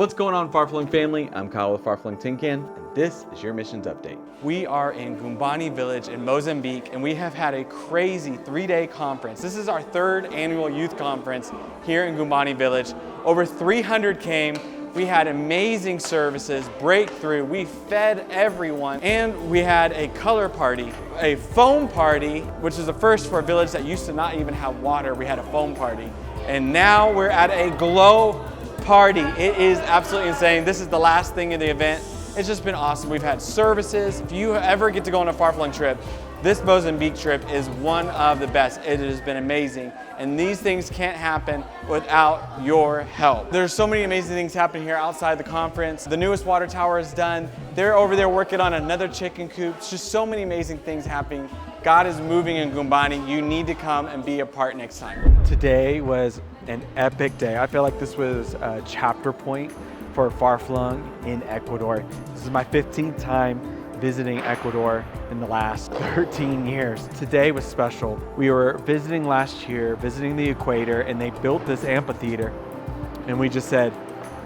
What's going on, Far-Flung family? I'm Kyle with Far-Flung Tin Can, and this is your missions update. We are in Gumbani village in Mozambique, and we have had a crazy 3-day conference. This is our 3rd annual youth conference here in Gumbani village. Over 300 came. We had amazing services, breakthrough. We fed everyone, and we had a color party, a foam party, which is the first for a village that used to not even have water. We had a foam party, and now we're at a glow party. It is absolutely insane. This is the last thing in the event. It's just been awesome. We've had services. If you ever get to go on a Far-Flung trip, this Mozambique trip is one of the best. It has been amazing. And these things can't happen without your help. There's so many amazing things happening here outside the conference. The newest water tower is done. They're over there working on another chicken coop. It's just so many amazing things happening. God is moving in Gumbani. You need to come and be a part next time. Today was an epic day. I feel like this was a chapter point for Far-Flung in Ecuador. This is my 15th time visiting Ecuador in the last 13 years. Today was special. We were visiting last year, visiting the equator, and they built this amphitheater. And we just said,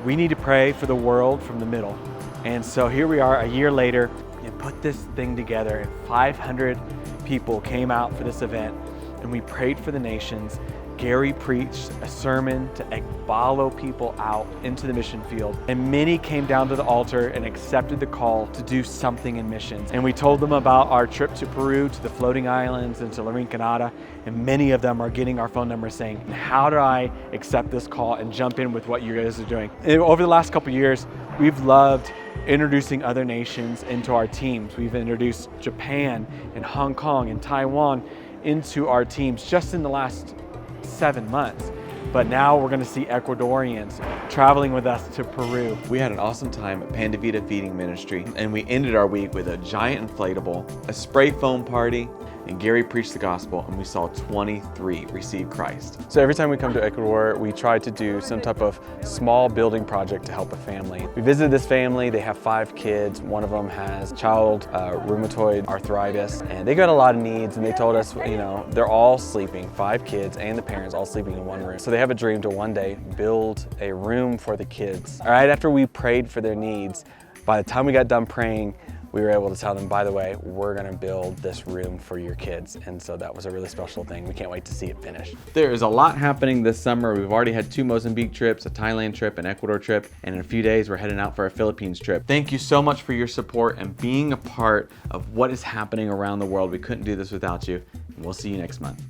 we need to pray for the world from the middle. And so here we are a year later and put this thing together, and 500 people came out for this event, and we prayed for the nations. Gary preached a sermon to follow people out into the mission field, and many came down to the altar and accepted the call to do something in missions. And we told them about our trip to Peru, to the floating islands, and to La Rinconada, and many of them are getting our phone number saying, how do I accept this call and jump in with what you guys are doing? And over the last couple of years, we've loved introducing other nations into our teams. We've introduced Japan and Hong Kong and Taiwan into our teams just in the last 7 months. But now we're gonna see Ecuadorians traveling with us to Peru. We had an awesome time at Panda Vida Feeding Ministry, and we ended our week with a giant inflatable, a spray foam party, and Gary preached the gospel, and we saw 23 receive Christ. So every time we come to Ecuador, we try to do some type of small building project to help a family. We visited this family. They have 5 kids. One of them has rheumatoid arthritis, and they got a lot of needs, and they told us, you know, they're all sleeping, 5 kids and the parents all sleeping in one room. So they have a dream to one day build a room for the kids. All right, after we prayed for their needs, by the time we got done praying, we were able to tell them, by the way, we're gonna build this room for your kids. And so that was a really special thing. We can't wait to see it finished. There is a lot happening this summer. We've already had 2 Mozambique trips, a Thailand trip, an Ecuador trip, and in a few days we're heading out for a Philippines trip. Thank you so much for your support and being a part of what is happening around the world. We couldn't do this without you. And we'll see you next month.